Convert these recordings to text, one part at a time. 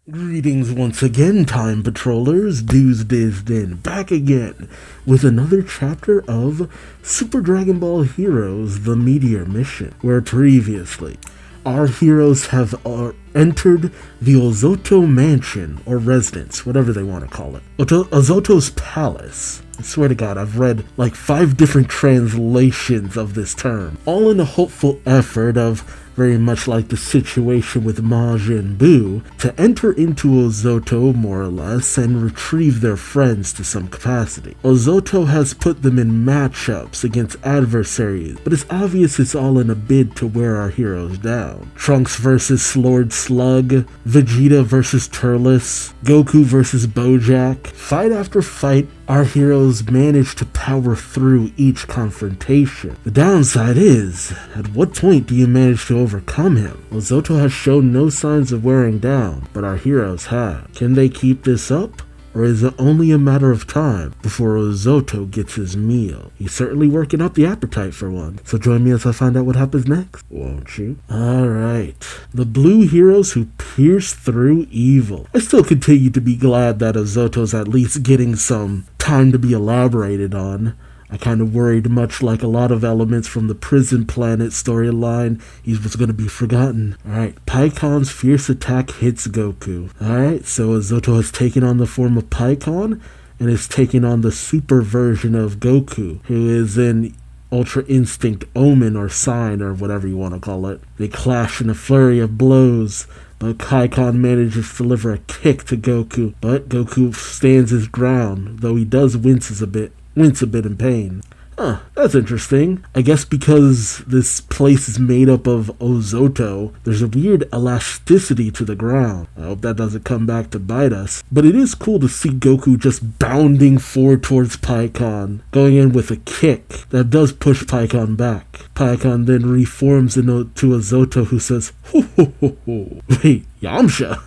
Greetings once again, Time Patrollers. Duuz-Diz-Din back again with another chapter of Super Dragon Ball Heroes: The Meteor Mission, where previously our heroes have entered the Ozoto Mansion, or residence, whatever they want to call it. Ozoto's Palace. I swear to God, I've read like 5 different translations of this term, all in a hopeful effort of, very much like the situation with Majin Buu, to enter into Ozoto, more or less, and retrieve their friends to some capacity. Ozoto has put them in matchups against adversaries, but it's obvious it's all in a bid to wear our heroes down. Trunks versus Lord Slug, Vegeta versus Turles, Goku versus Bojack. Fight after fight, our heroes manage to power through each confrontation. The downside is, at what point do you manage to overcome him? Ozoto has shown no signs of wearing down, but our heroes have. Can they keep this up? Or is it only a matter of time before Ozoto gets his meal? He's certainly working up the appetite for one. So join me as I find out what happens next, won't you? Alright. The blue heroes who pierce through evil. I still continue to be glad that Ozoto's at least getting some time to be elaborated on. I kind of worried, much like a lot of elements from the Prison Planet storyline, he was going to be forgotten. Alright, Paikon's fierce attack hits Goku. Alright, so Ozoto has taken on the form of Paikon, and is taking on the super version of Goku, who is in Ultra Instinct Omen or Sign, or whatever you want to call it. They clash in a flurry of blows, but Paikon manages to deliver a kick to Goku, but Goku stands his ground, though he does wince a bit in pain. Huh, that's interesting. I guess because this place is made up of Ozoto, there's a weird elasticity to the ground. I hope that doesn't come back to bite us. But it is cool to see Goku just bounding forward towards Paikon, going in with a kick that does push Paikon back. Paikon then reforms into Ozoto, who says, "Ho ho ho ho, wait, Yamcha?"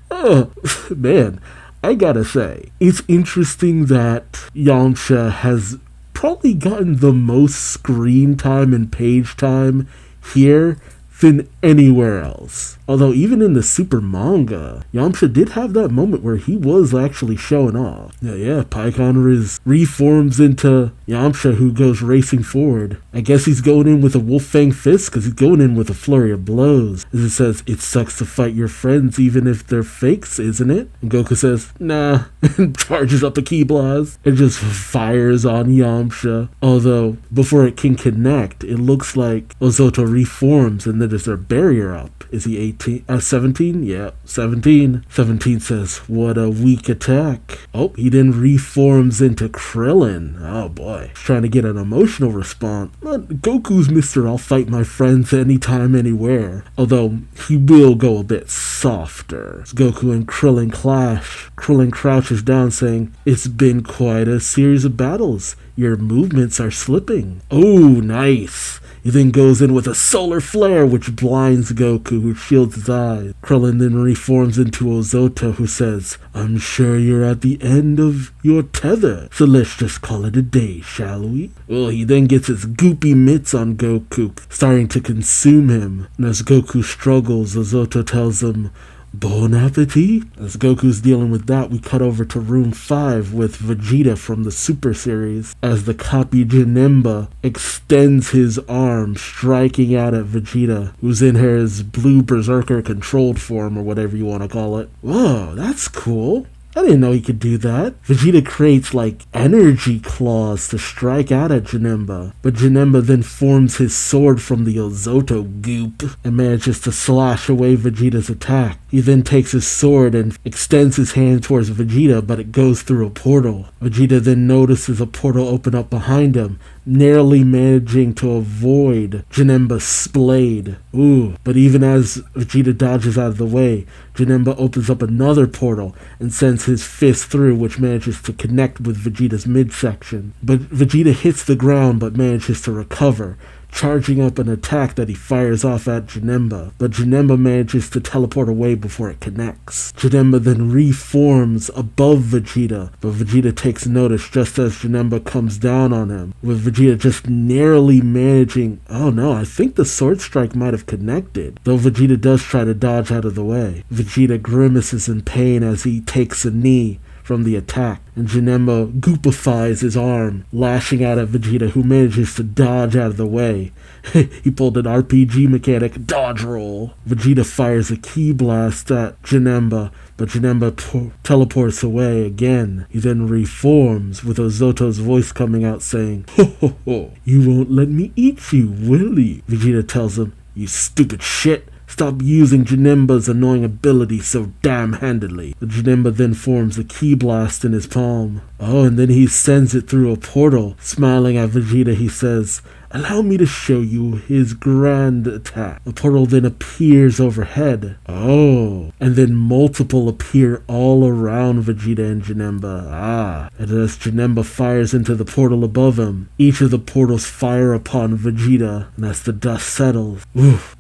Oh, man. I gotta say, it's interesting that Yamcha has probably gotten the most screen time and page time here than anywhere else. Although even in the Super manga, Yamcha did have that moment where he was actually showing off. Yeah, Paikon reforms into Yamcha, who goes racing forward. I guess he's going in with a Wolf Fang fist, because he's going in with a flurry of blows. As it says, "It sucks to fight your friends even if they're fakes, isn't it?" And Goku says, "Nah," and charges up a Ki Blast and just fires on Yamcha. Although, before it can connect, it looks like Ozoto reforms and then there's their barrier up. Is he 18? 17? Yeah, 17. 17 says, "What a weak attack." Oh, he then reforms into Krillin. Oh boy. He's trying to get an emotional response. But Goku's Mr. I'll fight my friends anytime, anywhere. Although, he will go a bit softer. As Goku and Krillin clash, Krillin crouches down saying, "It's been quite a series of battles. Your movements are slipping." Oh, nice. He then goes in with a solar flare, which blinds Goku, who shields his eyes. Krillin then reforms into Ozoto, who says, "I'm sure you're at the end of your tether, so let's just call it a day, shall we?" Well, he then gets his goopy mitts on Goku, starting to consume him. And as Goku struggles, Ozoto tells him, "Bon appetit." As Goku's dealing with that, we cut over to room 5 with Vegeta from the Super series, as the copy Janemba extends his arm, striking out at Vegeta, who's in his blue berserker controlled form, or whatever you want to call it. Whoa, that's cool. I didn't know he could do that. Vegeta creates like energy claws to strike out at Janemba, but Janemba then forms his sword from the Ozoto goop and manages to slash away Vegeta's attack. He then takes his sword and extends his hand towards Vegeta, but it goes through a portal. Vegeta then notices a portal open up behind him, narrowly managing to avoid Janemba's blade. Ooh, but even as Vegeta dodges out of the way, Janemba opens up another portal and sends his fist through, which manages to connect with Vegeta's midsection. But Vegeta hits the ground but manages to recover, charging up an attack that he fires off at Janemba, but Janemba manages to teleport away before it connects. Janemba then reforms above Vegeta, but Vegeta takes notice just as Janemba comes down on him, with Vegeta just narrowly managing— oh no, I think the sword strike might have connected, though Vegeta does try to dodge out of the way. Vegeta grimaces in pain as he takes a knee from the attack, and Janemba goopifies his arm, lashing out at Vegeta, who manages to dodge out of the way. He pulled an RPG mechanic dodge roll. Vegeta fires a ki blast at Janemba, but Janemba teleports away again. He then reforms, with Ozoto's voice coming out saying, "Ho ho ho, you won't let me eat you, will you?" Vegeta tells him, "You stupid shit. Stop using Janemba's annoying ability so damn handedly." The Janemba then forms a ki blast in his palm. Oh, and then he sends it through a portal. Smiling at Vegeta, he says, "Allow me to show you his grand attack." The portal then appears overhead. Oh, and then multiple appear all around Vegeta and Janemba. And as Janemba fires into the portal above him, each of the portals fire upon Vegeta, and as the dust settles,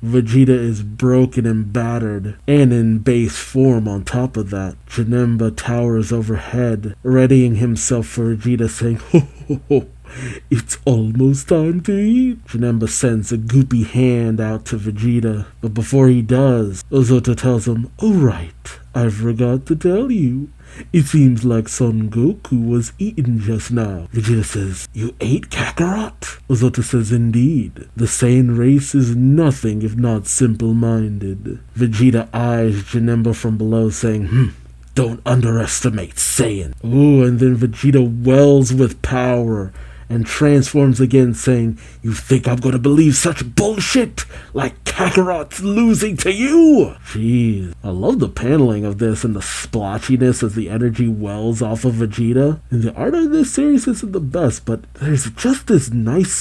Vegeta is broken and battered, and in base form on top of that. Janemba towers overhead, readying himself for Vegeta, saying, "Ho ho ho, it's almost time to eat." Janemba sends a goopy hand out to Vegeta, but before he does, Ozoto tells him, "Oh right, I forgot to tell you. It seems like Son Goku was eaten just now." Vegeta says, "You ate Kakarot?" Ozoto says, "Indeed. The Saiyan race is nothing if not simple-minded." Vegeta eyes Janemba from below, saying, "Don't underestimate Saiyan." Ooh, and then Vegeta wells with power and transforms again, saying, "You think I'm gonna believe such bullshit? Like Kakarot's losing to you?" Jeez, I love the paneling of this and the splotchiness as the energy wells off of Vegeta. And the art of this series isn't the best, but there's just this nice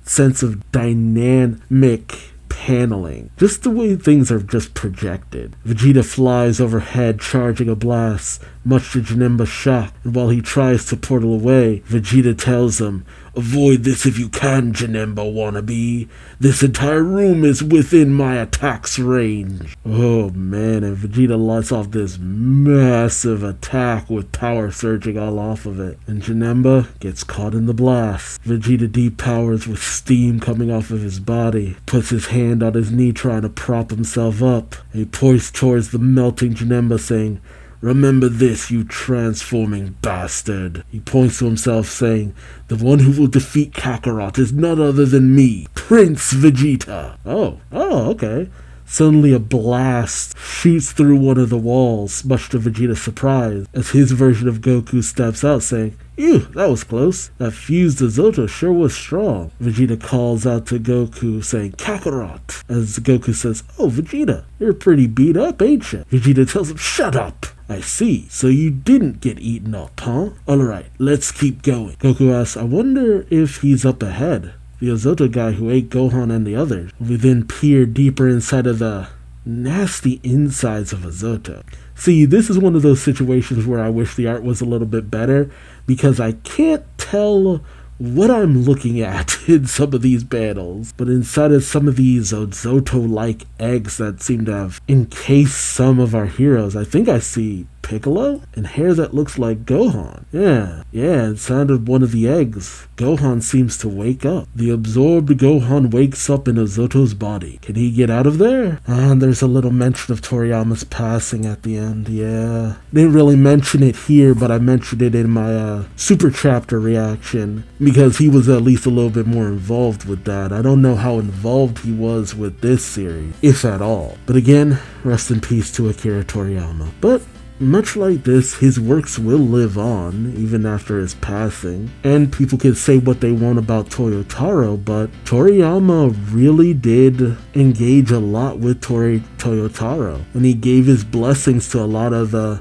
sense of dynamic paneling. Just the way things are just projected. Vegeta flies overhead, charging a blast, much to Janemba's shock, and while he tries to portal away, Vegeta tells him, "Avoid this if you can, Janemba wannabe. This entire room is within my attack's range." Oh man, and Vegeta lets off this massive attack with power surging all off of it, and Janemba gets caught in the blast. Vegeta depowers with steam coming off of his body, puts his hand on his knee trying to prop himself up, and he points towards the melting Janemba, saying, "Remember this, you transforming bastard." He points to himself, saying, "The one who will defeat Kakarot is none other than me, Prince Vegeta." Oh, okay. Suddenly a blast shoots through one of the walls, much to Vegeta's surprise, as his version of Goku steps out, saying, "Ew, that was close. That fused Ozoto sure was strong." Vegeta calls out to Goku, saying, "Kakarot," as Goku says, "Oh, Vegeta, you're pretty beat up, ain't you?" Vegeta tells him, "Shut up. I see. So you didn't get eaten up, huh? Alright, let's keep going." Goku asks, "I wonder if he's up ahead, the Ozoto guy who ate Gohan and the others." We then peer deeper inside of the nasty insides of Ozoto. See, this is one of those situations where I wish the art was a little bit better, because I can't tell what I'm looking at in some of these battles. But inside of some of these Ozoto-like eggs that seem to have encased some of our heroes, I think I see Piccolo and hair that looks like Gohan. Yeah, inside of one of the eggs, Gohan seems to wake up. The absorbed Gohan wakes up in Ozoto's body. Can he get out of there? And there's a little mention of Toriyama's passing at the end. Yeah, didn't really mention it here, but I mentioned it in my super chapter reaction, because he was at least a little bit more involved with that. I don't know how involved he was with this series, if at all. But again, rest in peace to Akira Toriyama. But much like this, his works will live on, even after his passing. And people can say what they want about Toyotaro, but Toriyama really did engage a lot with Toyotaro. And he gave his blessings to a lot of the,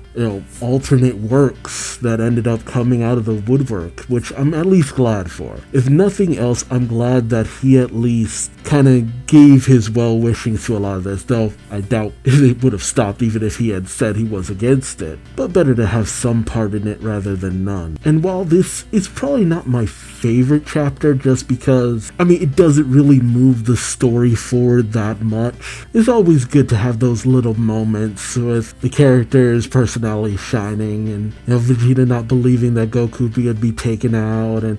alternate works that ended up coming out of the woodwork, which I'm at least glad for. If nothing else, I'm glad that he at least kind of gave his well-wishings to a lot of this, though I doubt it would have stopped even if he had said he was against against it, but better to have some part in it rather than none. And while this is probably not my favorite chapter just because, it doesn't really move the story forward that much, it's always good to have those little moments with the character's personality shining and, Vegeta not believing that Goku would be taken out and,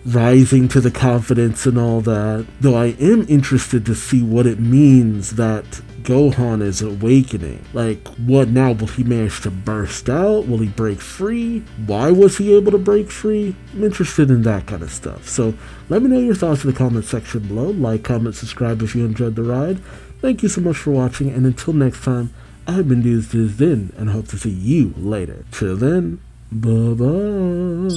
rising to the confidence and all that. Though I am interested to see what it means that Gohan is awakening. Like, what now? Will he manage to burst out? Will he break free? Why was he able to break free? I'm interested in that kind of stuff. So let me know your thoughts in the comment section below. Like, comment, subscribe if you enjoyed the ride. Thank you so much for watching, and until next time, I've been Duuz-Diz-Din, and hope to see you later. Till then, bye-bye.